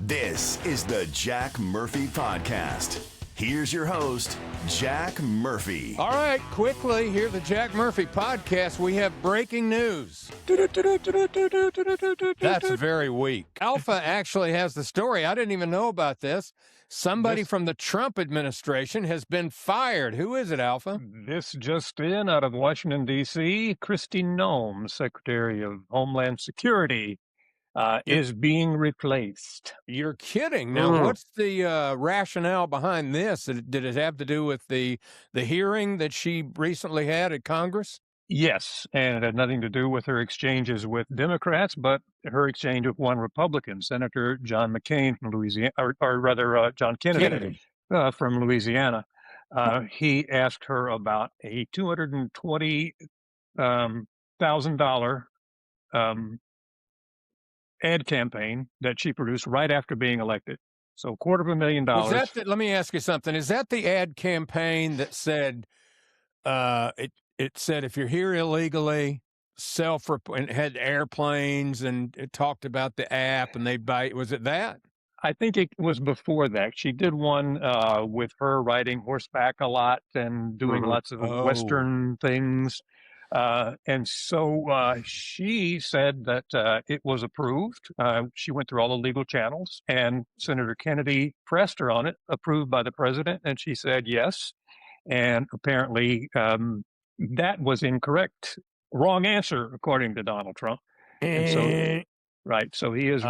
This is the Jack Murphy Podcast. Here's your host, Jack Murphy. All right, quickly, here at the Jack Murphy Podcast, we have breaking news. That's very weak. Alpha actually has the story. I didn't even know about this. Somebody from the Trump administration has been fired. Who is it, Alpha? This just in out of Washington, D.C., Kristi Noem, Secretary of Homeland Security, is being replaced. You're kidding. Now, what's the rationale behind this? Did it have to do with the hearing that she recently had at Congress? Yes, and it had nothing to do with her exchanges with Democrats, but her exchange with one Republican, Senator John McCain from Louisiana, or rather John Kennedy. From Louisiana. He asked her about a $220,000 ad campaign that she produced right after being elected. So $250,000. Let me ask you something. Is that the ad campaign that said, it said, if you're here illegally, and had airplanes, and it talked about the app and they'd buy, was it that? I think it was before that. She did one with her riding horseback a lot and doing lots of Western things. And so she said that it was approved. She went through all the legal channels, and Senator Kennedy pressed her on it, approved by the president, and she said yes. And apparently that was incorrect. Wrong answer, according to Donald Trump. And so, right. So he is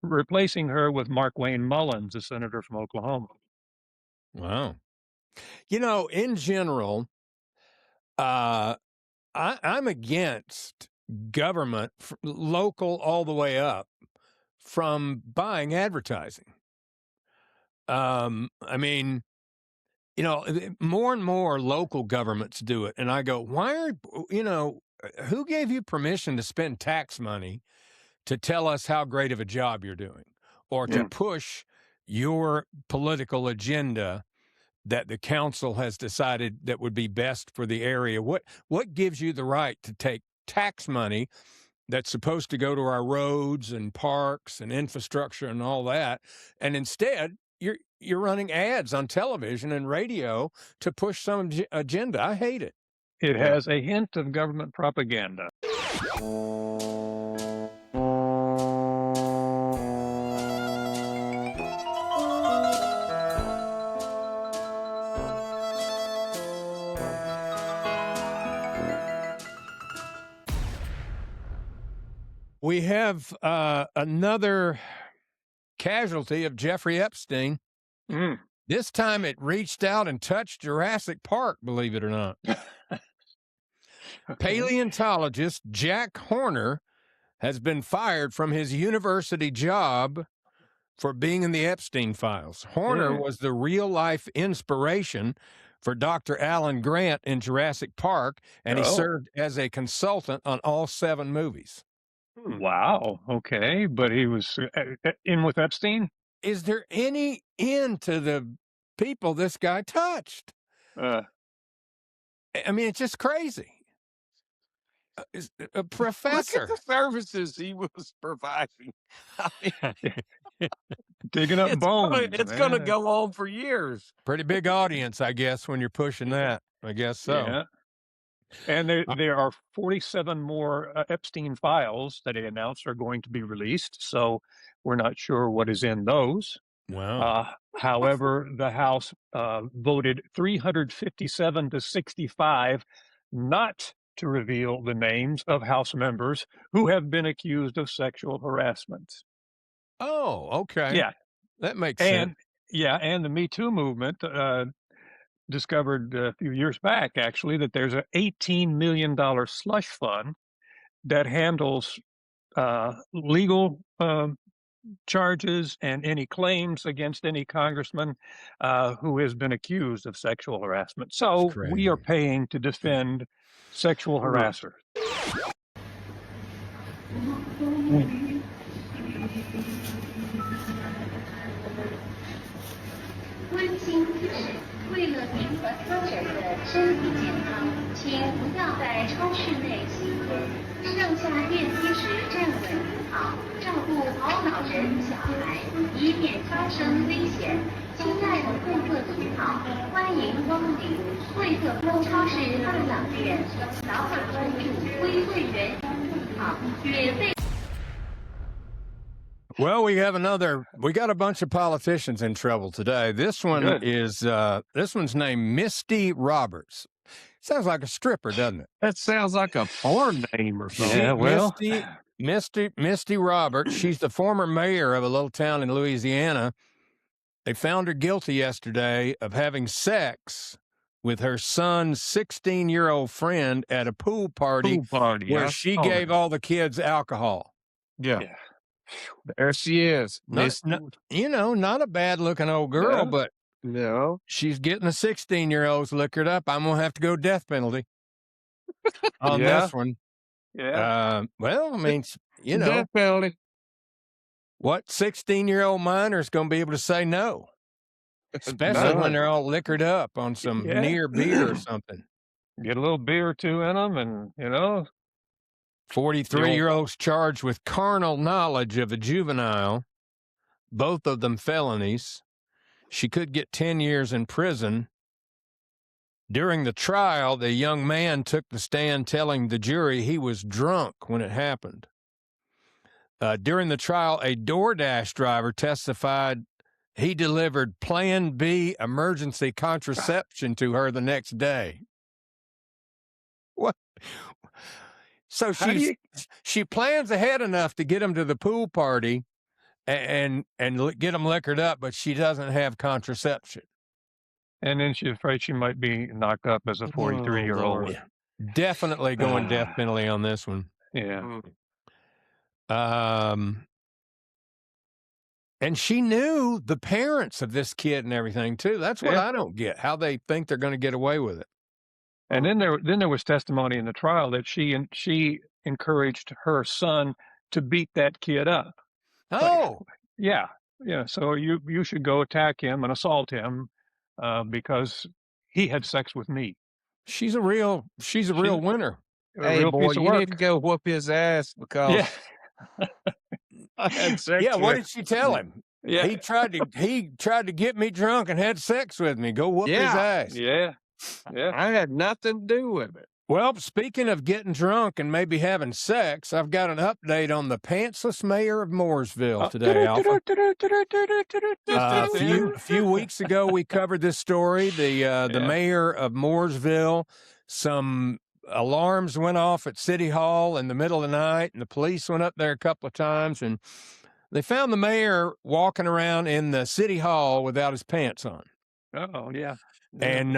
replacing her with Mark Wayne Mullins, a senator from Oklahoma. Wow. You know, in general, I'm against government, local all the way up, from buying advertising. I mean, you know, more and more local governments do it. And I go, who gave you permission to spend tax money to tell us how great of a job you're doing, or to push your political agenda that the council has decided that would be best for the area? What gives you the right to take tax money that's supposed to go to our roads and parks and infrastructure and all that, and instead you're running ads on television and radio to push some agenda? I hate it. It has a hint of government propaganda. We have another casualty of Jeffrey Epstein. This time it reached out and touched Jurassic Park, believe it or not. Paleontologist Jack Horner has been fired from his university job for being in the Epstein files. Horner was the real-life inspiration for Dr. Alan Grant in Jurassic Park, and he served as a consultant on all 7 movies. Wow. Okay. But he was in with Epstein? Is there any end to the people this guy touched? I mean, it's just crazy. A professor. Look at the services he was providing. I mean, digging up bones. It's going to go on for years. Pretty big audience, I guess, when you're pushing that. I guess so. Yeah. And there are 47 more Epstein files that he announced are going to be released. So we're not sure what is in those. Wow. However, the House voted 357 to 65 not to reveal the names of House members who have been accused of sexual harassment. Oh, okay. Yeah. That makes sense. Yeah, and the Me Too movement discovered a few years back, actually, that there's an $18 million slush fund that handles legal charges and any claims against any congressman who has been accused of sexual harassment. So we are paying to defend sexual harassers. 上下电梯时站稳扶好，照顾好老人小孩，以免发生危险。亲爱的顾客您好，欢迎光临惠特波超市二养店，早晚关注微会员好，免费。Well, we got a bunch of politicians in trouble today. This one this one's named Misty Roberts. Sounds like a stripper, doesn't it? That sounds like a porn name or something. Yeah, well, Misty Roberts. She's the former mayor of a little town in Louisiana. They found her guilty yesterday of having sex with her son's 16-year-old friend at a pool party where she gave all the kids alcohol. Yeah. There she is. Not a bad-looking old girl, but no, she's getting the 16-year-olds liquored up. I'm going to have to go death penalty on this one. Yeah. Well, I mean, death penalty. What 16-year-old minor is going to be able to say no? Especially when they're all liquored up on some near beer or something. Get a little beer or two in them and, 43-year-olds charged with carnal knowledge of a juvenile, both of them felonies. She could get 10 years in prison. During the trial, the young man took the stand telling the jury he was drunk when it happened. During the trial, a DoorDash driver testified he delivered Plan B emergency contraception to her the next day. What? So she plans ahead enough to get them to the pool party and get them liquored up, but she doesn't have contraception. And then she's afraid she might be knocked up as a 43-year-old. Yeah. Definitely going death penalty on this one. Yeah. And she knew the parents of this kid and everything too. That's what I don't get, how they think they're going to get away with it. And then there was testimony in the trial that she encouraged her son to beat that kid up. Oh, yeah. So you should go attack him and assault him because he had sex with me. She's a real winner. Hey, boy, you need to go whoop his ass because I had sex. Yeah, what did she tell him? Yeah, he tried to get me drunk and had sex with me. Go whoop his ass. Yeah. I had nothing to do with it. Well, speaking of getting drunk and maybe having sex, I've got an update on the pantsless mayor of Mooresville today, Alpha. A few weeks ago, we covered this story. The mayor of Mooresville, some alarms went off at City Hall in the middle of the night, and the police went up there a couple of times, and they found the mayor walking around in the City Hall without his pants on. Oh, yeah. And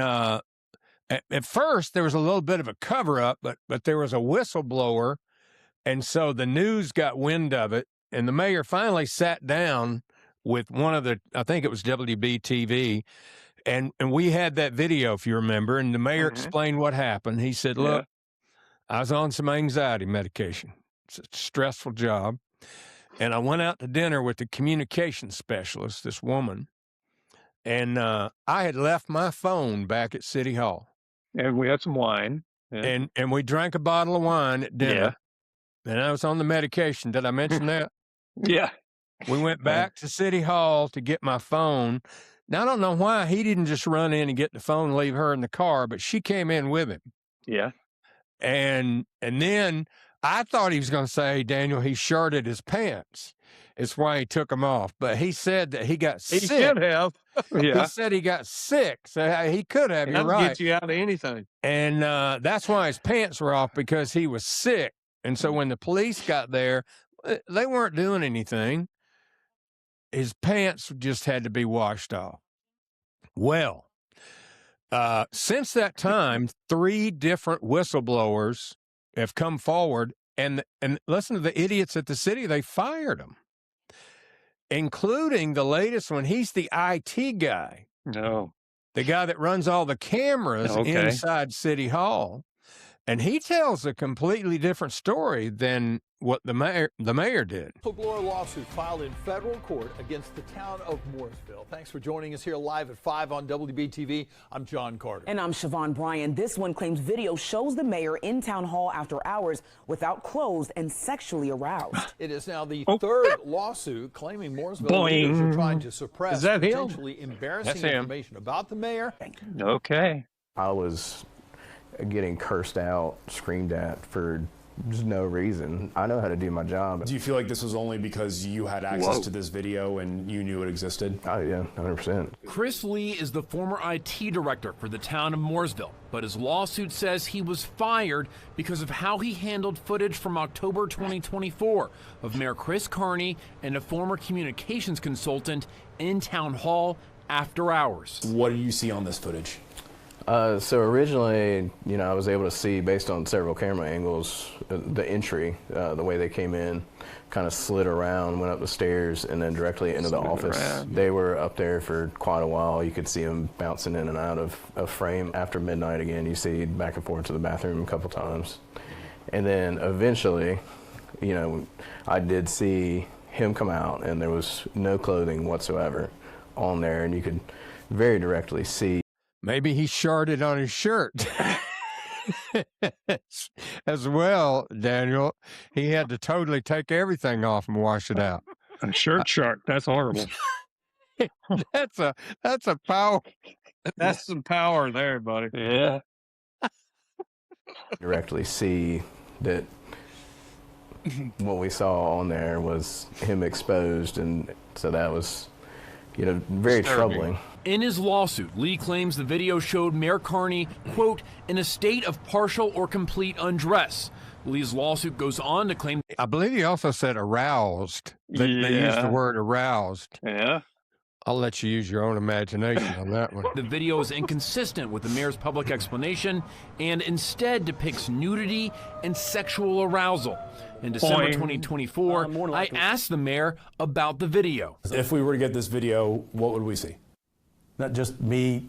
at first, there was a little bit of a cover-up, but there was a whistleblower, and so the news got wind of it, and the mayor finally sat down with one of I think it was WBTV, and we had that video, if you remember, and the mayor explained what happened. He said, look, I was on some anxiety medication. It's a stressful job, and I went out to dinner with the communications specialist, this woman, and I had left my phone back at City Hall. And we had some wine. Yeah. And we drank a bottle of wine at dinner. Yeah. And I was on the medication. Did I mention that? Yeah. We went back to City Hall to get my phone. Now, I don't know why he didn't just run in and get the phone and leave her in the car, but she came in with him. Yeah. And then I thought he was going to say, Daniel, he shorted his pants. It's why he took them off. But he said that he got sick. He should have. Yeah. He said he got sick. So he could have. You're right. Get you out of anything. And that's why his pants were off, because he was sick. And so when the police got there, they weren't doing anything. His pants just had to be washed off. Well, since that time, 3 different whistleblowers have come forward, and listen to the idiots at the city. They fired them, including the latest one. He's the IT guy. No. The guy that runs all the cameras inside City Hall. And he tells a completely different story than what the mayor did. Whistleblower lawsuit filed in federal court against the town of Mooresville. Thanks for joining us here live at 5 on WBTV. I'm John Carter. And I'm Siobhan Bryan. This one claims video shows the mayor in town hall after hours without clothes and sexually aroused. It is now the third lawsuit claiming Mooresville leaders are trying to suppress potentially embarrassing information about the mayor. Okay. I was getting cursed out, screamed at for just no reason. I know how to do my job. Do you feel like this was only because you had access to this video and you knew it existed? Oh, yeah, 100%. Chris Lee is the former IT director for the town of Mooresville, but his lawsuit says he was fired because of how he handled footage from October 2024 of Mayor Chris Carney and a former communications consultant in town hall after hours. What do you see on this footage? So originally, I was able to see, based on several camera angles, the entry, the way they came in, kind of slid around, went up the stairs, and then directly into the office. They were up there for quite a while. You could see them bouncing in and out of frame. After midnight again, you see back and forth to the bathroom a couple times. And then eventually, I did see him come out, and there was no clothing whatsoever on there, and you could very directly see. Maybe he sharded on his shirt as well, Daniel. He had to totally take everything off and wash it out. A shirt shark. That's horrible. That's a power. That's some power there, buddy. Yeah. Directly see that what we saw on there was him exposed, and so that was, very troubling. In his lawsuit, Lee claims the video showed Mayor Carney, quote, in a state of partial or complete undress. Lee's lawsuit goes on to claim... I believe he also said aroused. They used the word aroused. Yeah. I'll let you use your own imagination on that one. The video is inconsistent with the mayor's public explanation and instead depicts nudity and sexual arousal. In December 2024, I asked the mayor about the video. If we were to get this video, what would we see? Not just me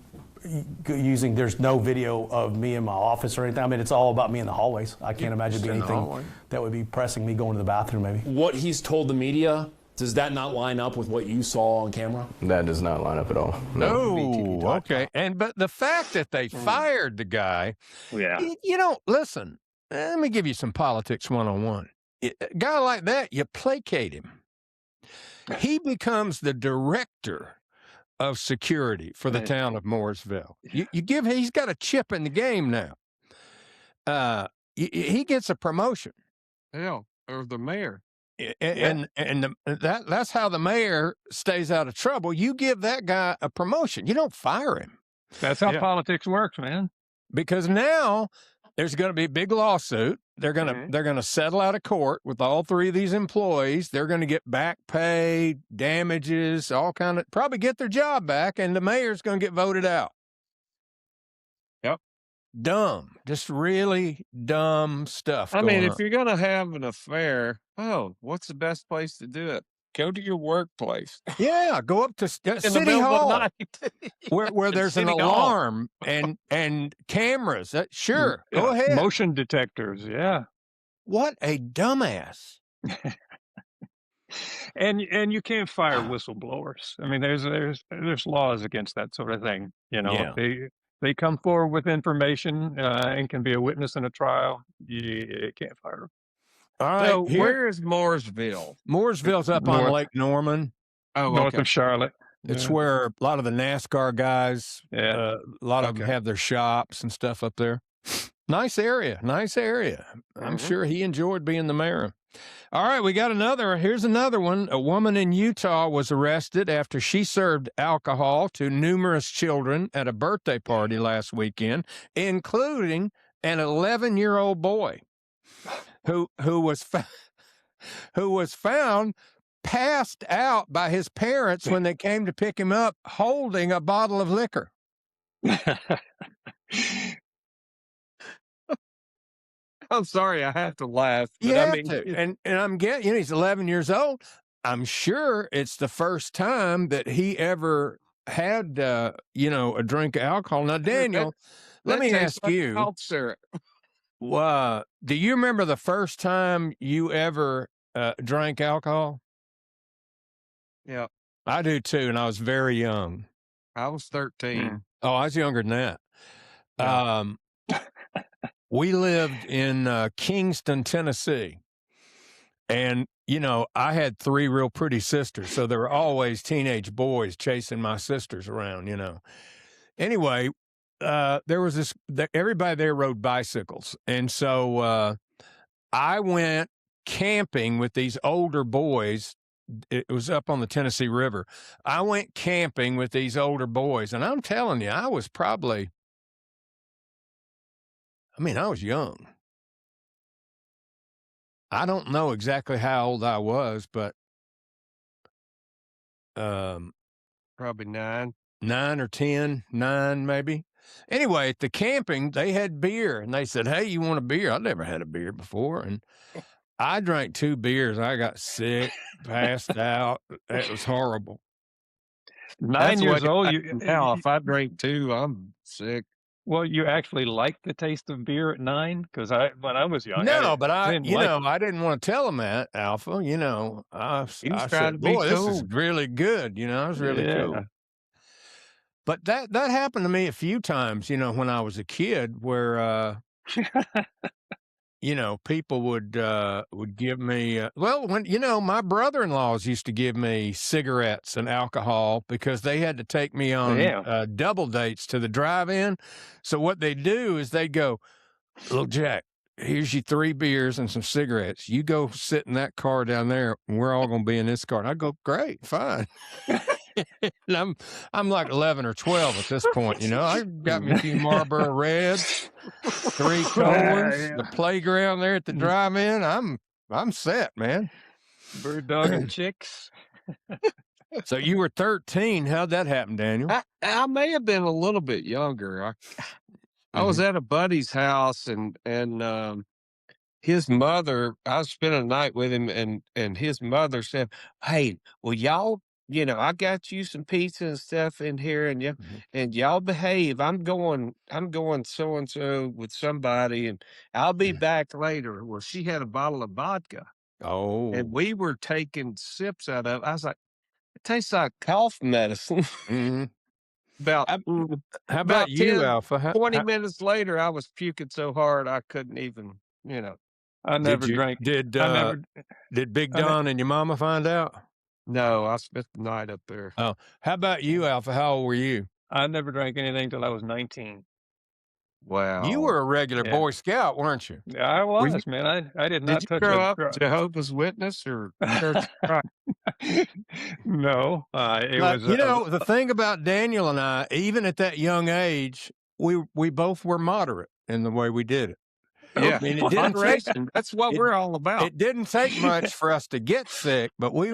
using, there's no video of me in my office or anything. I mean, it's all about me in the hallways. I can't imagine being anything that would be pressing me going to the bathroom maybe. What he's told the media, does that not line up with what you saw on camera? That does not line up at all. No. Okay. But the fact that they fired the guy, listen, let me give you some politics 101. A guy like that, you placate him. He becomes the director of security for the town of Mooresville. He's got a chip in the game now. He gets a promotion. Yeah, or the mayor. And that's how the mayor stays out of trouble. You give that guy a promotion. You don't fire him. That's how politics works, man. Because now there's going to be a big lawsuit. They're going to settle out of court with all three of these employees. They're going to get back pay, damages, probably get their job back, and the mayor's going to get voted out. Yep. Dumb. Just really dumb stuff. I mean, if you're going to have an affair, what's the best place to do it? Go to your workplace. Yeah, go up to City Hall where there's an alarm and cameras. Sure, go ahead. Motion detectors, yeah. What a dumbass. And you can't fire whistleblowers. I mean, there's laws against that sort of thing. They come forward with information and can be a witness in a trial. You can't fire them. All right, so where is Mooresville? Mooresville's up on Lake Norman. North of Charlotte. It's where a lot of the NASCAR guys, a lot of them have their shops and stuff up there. Nice area. I'm sure he enjoyed being the mayor. All right, we got here's another one. A woman in Utah was arrested after she served alcohol to numerous children at a birthday party last weekend, including an 11-year-old boy. Who was found passed out by his parents when they came to pick him up, holding a bottle of liquor. I'm sorry, I have to laugh. But You have to. And I'm getting, he's 11 years old. I'm sure it's the first time that he ever had, a drink of alcohol. Now, Daniel, let me ask you. do you remember the first time you ever drank alcohol? Yeah. I do too, and I was very young. I was 13. Oh, I was younger than that. Yeah. We lived in Kingston, Tennessee. And, I had 3 real pretty sisters, so there were always teenage boys chasing my sisters around, Anyway, there was everybody there rode bicycles. And so I went camping with these older boys. It was up on the Tennessee River. I went camping with these older boys, and I'm telling you, I was young. I don't know exactly how old I was, but probably 9 or 10, 9 maybe. Anyway, at the camping, they had beer, and they said, "Hey, you want a beer?" I'd never had a beer before, and I drank 2 beers. I got sick, passed out. It was horrible. 9 years old. Now, if I drink 2, I'm sick. Well, you actually liked the taste of beer at 9? Because when I was young, I didn't want to tell them that, Alpha. I said, "Boy, this is really good." I was really cool. But that happened to me a few times. When I was a kid, where people would give me my brother-in-laws used to give me cigarettes and alcohol because they had to take me on double dates to the drive-in. So what they do is they go, "Look, Jack, here's your 3 beers and some cigarettes. You go sit in that car down there, and we're all going to be in this car." And I go, "Great, fine." And I'm like 11 or 12 at this point, I got me a few Marlboro Reds, 3 Colons, the playground there at the drive-in. I'm set, man. Bird dog and chicks. So you were 13. How'd that happen, Daniel? I may have been a little bit younger. I was at a buddy's house, and his mother, I was spending a night with him, and his mother said, "Hey, well, y'all, I got you some pizza and stuff in here, and y'all behave. I'm going so-and-so with somebody, and I'll be back later." Well, she had a bottle of vodka. Oh. And we were taking sips out of it. I was like, "It tastes like cough medicine." Mm-hmm. How about 10, you, Alpha? 20 minutes later, I was puking so hard I couldn't even, I never drank. Did Big Don and your mama find out? No, I spent the night up there. Oh, how about you, Alpha? How old were you? I never drank anything till I was 19. Wow. You were a regular Boy Scout, weren't you? Yeah, I was, man. I did not touch. Did you grow up Jehovah's Witness or Church of Christ? No. It was. The thing about Daniel and I, even at that young age, we both were moderate in the way we did it. Yeah, that's what we're all about. It didn't take much for us to get sick, but we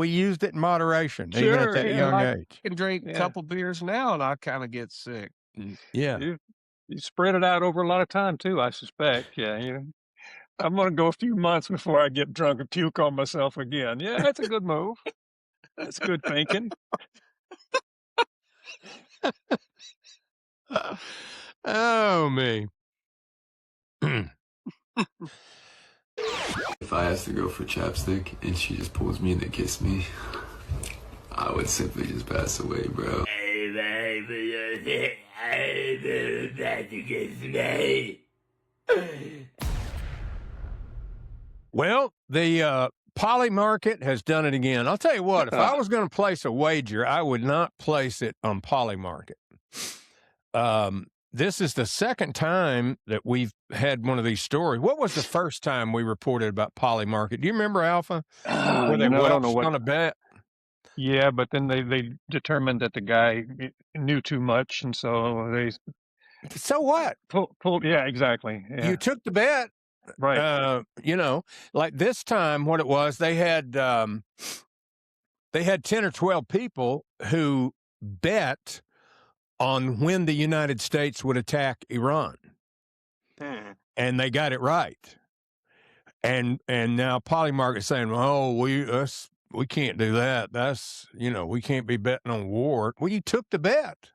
used it in moderation, even at that young age. I can drink a couple beers now, and I kind of get sick. Yeah. You spread it out over a lot of time, too, I suspect. Yeah, I'm going to go a few months before I get drunk and puke on myself again. Yeah, that's a good move. That's good thinking. Oh, me. If I asked the girl for chapstick and she just pulls me in to kiss me, I would simply just pass away, bro. Well, the Polymarket has done it again. I'll tell you what, if I was going to place a wager, I would not place it on Polymarket. This is the second time that we've had one of these stories. What was the first time we reported about Polymarket? Do you remember, Alpha? Where they welched on a bet? Yeah, but then they determined that the guy knew too much, and so they. So what? Pulled. Yeah, exactly. Yeah. You took the bet, right? Like this time, what it was, they had 10 or 12 people who bet on when the United States would attack Iran. And they got it right. And now Polymarket is saying, "Oh, we can't do that. That's, we can't be betting on war." Well, you took the bet.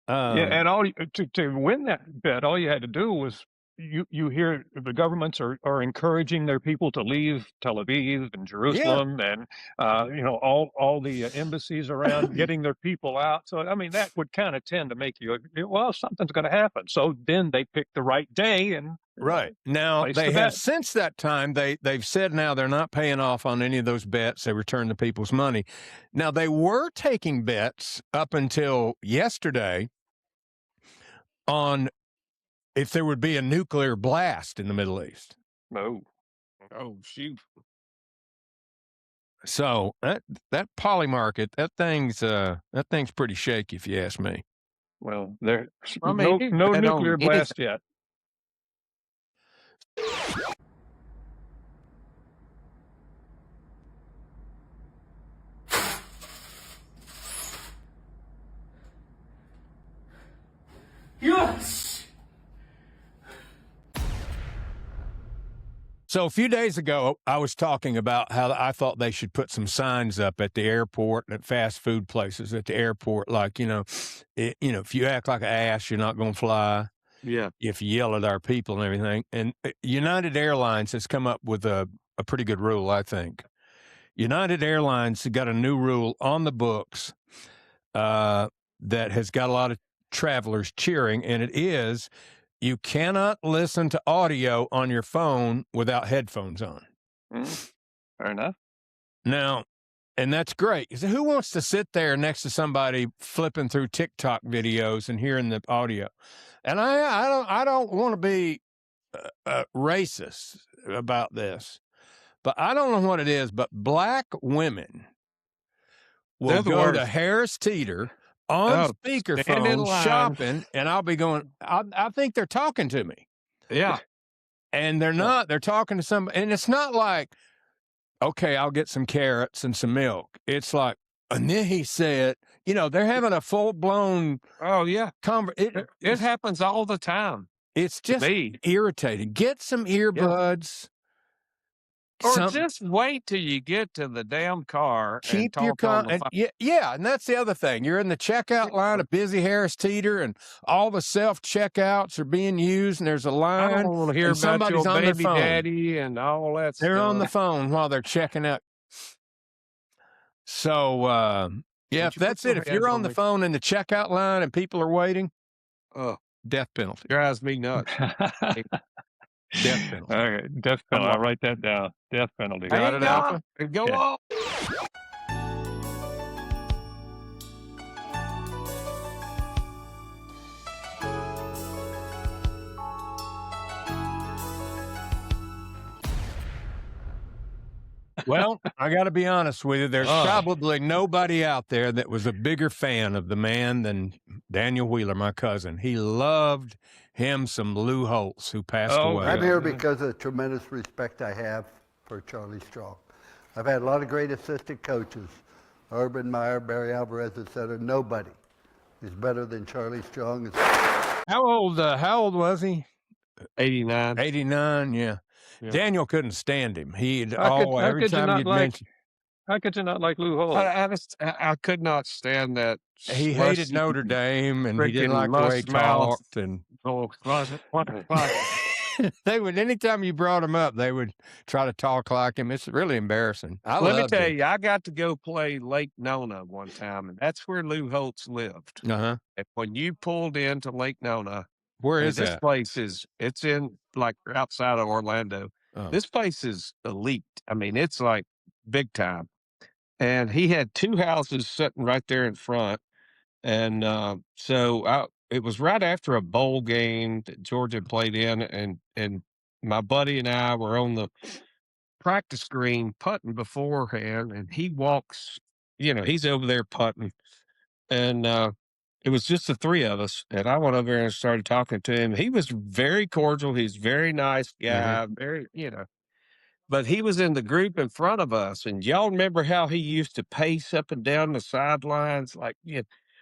And to win that bet, all you had to do was you hear the governments are encouraging their people to leave Tel Aviv and Jerusalem and all the embassies around, getting their people out. So I mean that would kind of tend to make you, well, something's going to happen. So then they pick the right day and right now they have since that time they've said now they're not paying off on any of those bets. They return the people's money. Now they were taking bets up until yesterday on if there would be a nuclear blast in the Middle East. Oh, shoot. So that Polymarket, that thing's pretty shaky, if you ask me. Well, there's no nuclear blast yet. Yes. So a few days ago, I was talking about how I thought they should put some signs up at the airport and at fast food places at the airport, like, if you act like an ass, you're not going to fly. Yeah. If you yell at our people and everything. And United Airlines has come up with a pretty good rule, I think. United Airlines got a new rule on the books that has got a lot of travelers cheering, and it is you cannot listen to audio on your phone without headphones on. Fair enough. Now, and that's great. So who wants to sit there next to somebody flipping through TikTok videos and hearing the audio? And I don't want to be racist about this, but I don't know what it is, but black women will go to Harris Teeter on speakerphone shopping, and I'll be going, I think they're talking to me. Yeah. And they're not. They're talking to somebody. And it's not like, okay, I'll get some carrots and some milk. It's like, and then he said, they're having a full-blown it happens all the time. It's just irritating. Get some earbuds. Or just wait till you get to the damn car. Keep and talk on the phone. Yeah, and that's the other thing. You're in the checkout line of busy Harris Teeter, and all the self-checkouts are being used, and there's a line. I don't want to hear about your baby daddy and all that stuff. They're on the phone while they're checking out. So, if that's it. If you're on the phone in the checkout line and people are waiting, death penalty. Drives me nuts. Death penalty. Okay, death penalty. I'll write that down. Death penalty. Got it, Alpha? Go on. Well, I got to be honest with you. There's probably nobody out there that was a bigger fan of the man than Daniel Wheeler, my cousin. He loved him some Lou Holtz, who passed away. I'm here because of the tremendous respect I have for Charlie Strong. I've had a lot of great assistant coaches, Urban Meyer, Barry Alvarez, etc. Nobody is better than Charlie Strong. How old was he? 89. 89, yeah. Daniel couldn't stand him. He'd every time you'd mention. How could you not like Lou Holtz? I could not stand that. He hated Notre Dame, and he didn't like the way he talked. And they would, anytime you brought him up, they would try to talk like him. It's really embarrassing. Let me tell you, I got to go play Lake Nona one time, and that's where Lou Holtz lived. And when you pulled into Lake Nona, where is this that? place it's in like outside of Orlando. This place is elite. I mean, it's like big time. And he had two houses sitting right there in front. And it was right after a bowl game that Georgia played in, and my buddy and I were on the practice green putting beforehand, and he walks, he's over there putting, and it was just the three of us, and I went over there and started talking to him. He was very cordial. He's a very nice guy, very, but he was in the group in front of us, and y'all remember how he used to pace up and down the sidelines?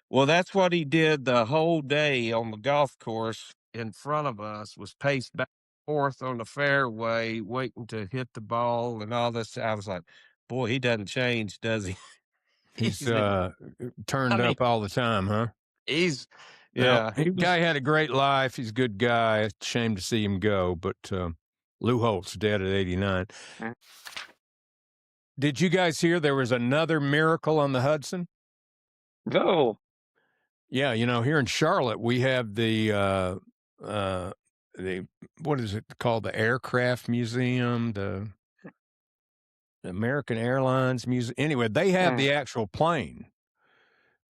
Well, that's what he did the whole day on the golf course in front of us, was paced back and forth on the fairway, waiting to hit the ball and all this. I was like, boy, he doesn't change, does he? He's turned up all the time, huh? He's Yeah. Well, guy had a great life. He's a good guy. Shame to see him go, but Lou Holtz dead at 89. Did you guys hear there was another miracle on the Hudson? No. Yeah, here in Charlotte, we have the what is it called? The Aircraft Museum, the American Airlines Museum. Anyway, they have the actual plane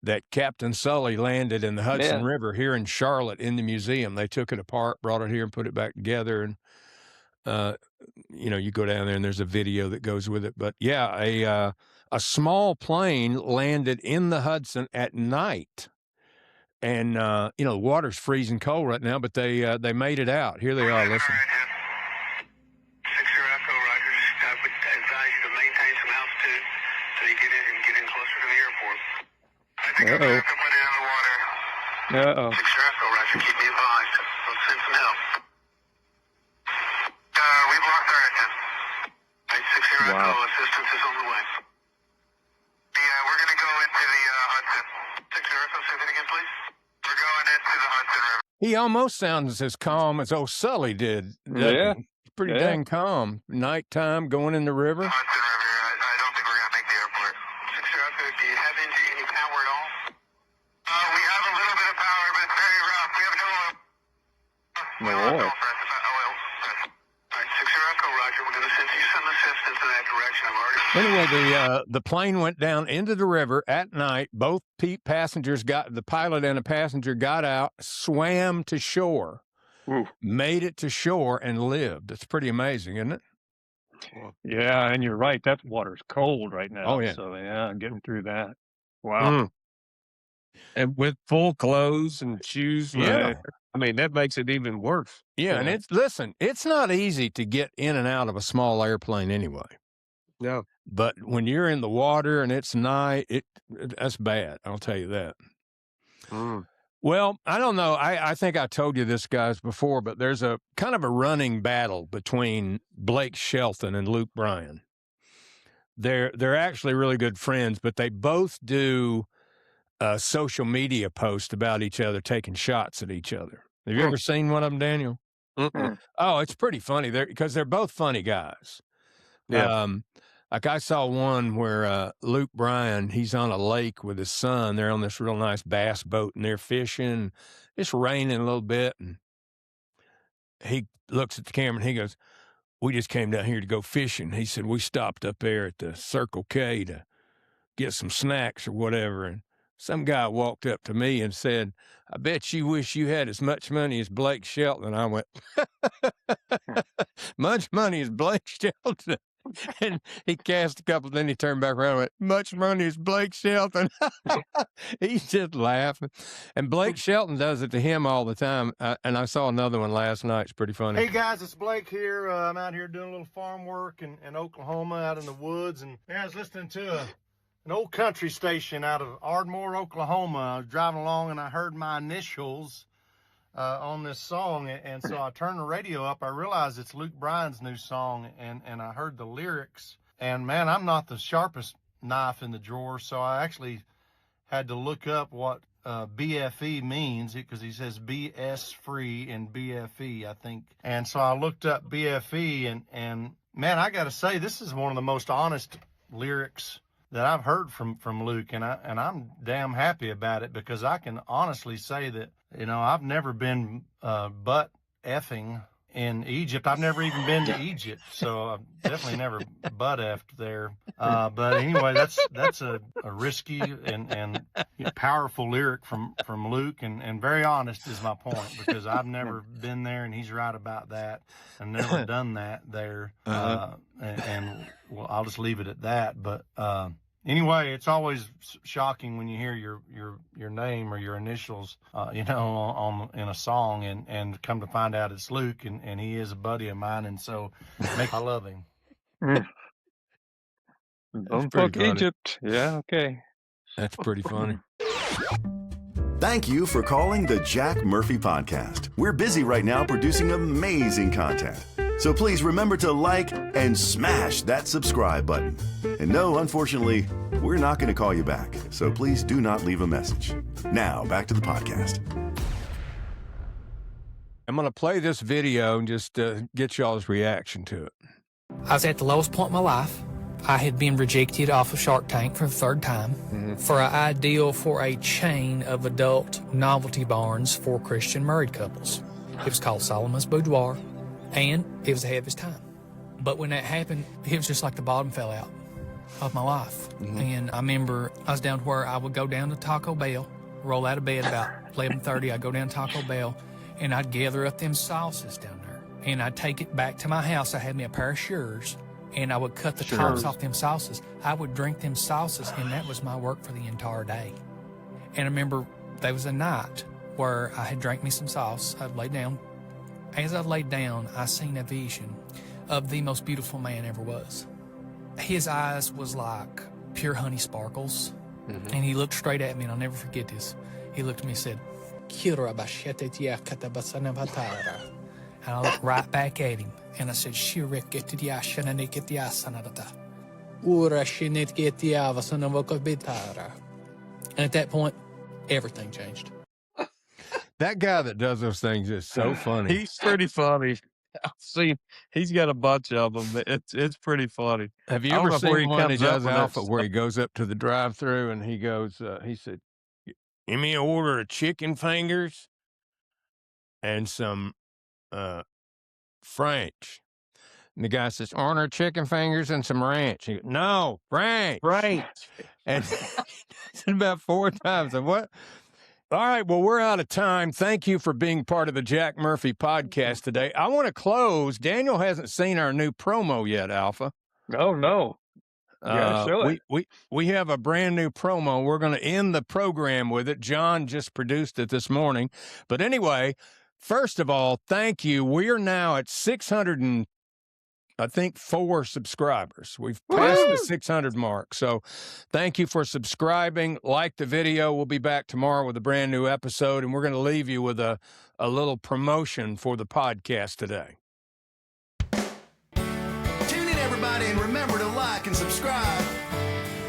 that Captain Sully landed in the Hudson River here in Charlotte in the museum. They took it apart, brought it here, and put it back together. And you go down there, and there's a video that goes with it. But yeah, a small plane landed in the Hudson at night. And, the water's freezing cold right now, but they made it out. Here they are. Listen. 6 Echo, Roger. I would advise you to maintain some altitude so you get in closer to the airport. I think I'm going to have to put it in the water. 6 Echo, Roger. Keep me advised. We'll send some help. We've lost our engine. 6 Echo, assistance is on the way. Yeah, we're going to go into the Hudson. 6 Echo, say that again, please. We're going into the Hudson River. He almost sounds as calm as old Sully did. Yeah. Pretty dang calm. Nighttime, going in the river. Hudson River, I don't think we're going to make the airport. 6 Echo, do you have any power at all? We have a little bit of power, but it's very rough. We have no oil. No oil. All right, 6 Echo, Roger. We're going to send you some assistance in that direction. I've already... Anyway, the plane went down into the river at night. Both passengers the pilot and a passenger got out, swam to shore, made it to shore, and lived. It's pretty amazing, isn't it? Yeah, and you're right. That water's cold right now. Oh, yeah. So, getting through that. Wow. And with full clothes and shoes. Yeah. I mean, that makes it even worse. Yeah, and it's not easy to get in and out of a small airplane anyway. No. But when you're in the water and it's night, that's bad. I'll tell you that. Well, I don't know. I think I told you this, guys, before, but there's a kind of a running battle between Blake Shelton and Luke Bryan. They're actually really good friends, but they both do social media posts about each other, taking shots at each other. Have you ever seen one of them, Daniel? Oh, it's pretty funny. Because they're both funny guys. Yeah. Like I saw one where Luke Bryan, he's on a lake with his son. They're on this real nice bass boat and they're fishing. It's raining a little bit. And he looks at the camera and he goes, "We just came down here to go fishing." He said, "We stopped up there at the Circle K to get some snacks or whatever." And some guy walked up to me and said, "I bet you wish you had as much money as Blake Shelton." And I went, "Much money as Blake Shelton?" And he cast a couple, then he turned back around and went, "Much money as Blake Shelton." He's just laughing. And Blake Shelton does it to him all the time. And I saw another one last night. It's pretty funny. Hey, guys, it's Blake here. I'm out here doing a little farm work in Oklahoma, out in the woods. And I was listening to an old country station out of Ardmore, Oklahoma. I was driving along and I heard my initials on this song, and so I turned the radio up. I realized it's Luke Bryan's new song, and I heard the lyrics. And man, I'm not the sharpest knife in the drawer, so I actually had to look up what BFE means, because he says BS free and BFE, I think. And so I looked up BFE, and man, I got to say, this is one of the most honest lyrics that I've heard from Luke, and I'm damn happy about it, because I can honestly say that, I've never been butt effing in Egypt. I've never even been to Egypt, so I've definitely never butt effed there. But anyway, that's a risky and powerful lyric from Luke, and very honest is my point, because I've never been there, and he's right about that. I've never done that there, and well, I'll just leave it at that. But anyway, it's always shocking when you hear your name or your initials, in a song, and come to find out it's Luke, and he is a buddy of mine, and so I love him. Don't fuck Egypt. Yeah, okay. That's pretty funny. Thank you for calling the Jack Murphy Podcast. We're busy right now producing amazing content. So please remember to like and smash that subscribe button. And no, unfortunately, we're not going to call you back. So please do not leave a message. Now, back to the podcast. I'm going to play this video and just get y'all's reaction to it. I was at the lowest point in my life. I had been rejected off of Shark Tank for the third time for an ideal for a chain of adult novelty barns for Christian married couples. It was called Solomon's Boudoir, and it was ahead of its time. But when that happened, it was just like the bottom fell out of my life. And I remember I was down to where I would go down to Taco Bell, roll out of bed about 11:30. I'd go down to Taco Bell, and I'd gather up them sauces down there. And I'd take it back to my house. I had me a pair of shears, and I would cut the tops off them sauces. I would drink them sauces, and that was my work for the entire day. And I remember there was a night where I had drank me some sauce. I'd laid down. As I laid down, I seen a vision of the most beautiful man ever was. His eyes was like pure honey sparkles, and he looked straight at me, and I'll never forget this. He looked at me and said, and I looked right back at him, and I said, and at that point, everything changed. That guy that does those things is so funny. He's pretty funny. I've seen, he's got a bunch of them. It's pretty funny. Have you ever seen one he does Alpha where he goes up to the drive-thru and he goes, he said, give me an order of chicken fingers and some French. And the guy says, order chicken fingers and some ranch. He goes, no, French. And about 4 times. And what? All right, well, we're out of time. Thank you for being part of the Jack Murphy podcast today. I want to close. Daniel hasn't seen our new promo yet, Alpha. Oh, no. Yeah, show it. We have a brand new promo. We're going to end the program with it. John just produced it this morning. But anyway, first of all, thank you. We are now at 4 subscribers. We've passed the 600 mark. So thank you for subscribing. Like the video. We'll be back tomorrow with a brand new episode, and we're going to leave you with a little promotion for the podcast today. Tune in, everybody, and remember to like and subscribe.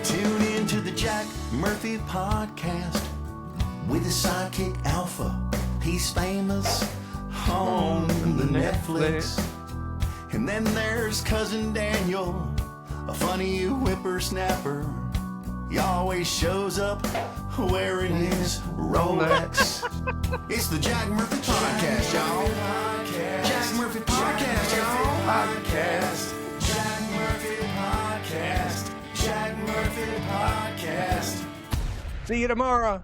Tune in to the Jack Murphy podcast with his sidekick Alpha. He's famous on the Netflix. And then there's Cousin Daniel, a funny whippersnapper. He always shows up wearing his Rolex. It's the Jack Murphy Podcast, y'all. Jack Murphy Podcast, y'all. Jack Murphy Podcast. Jack Murphy Podcast. See you tomorrow.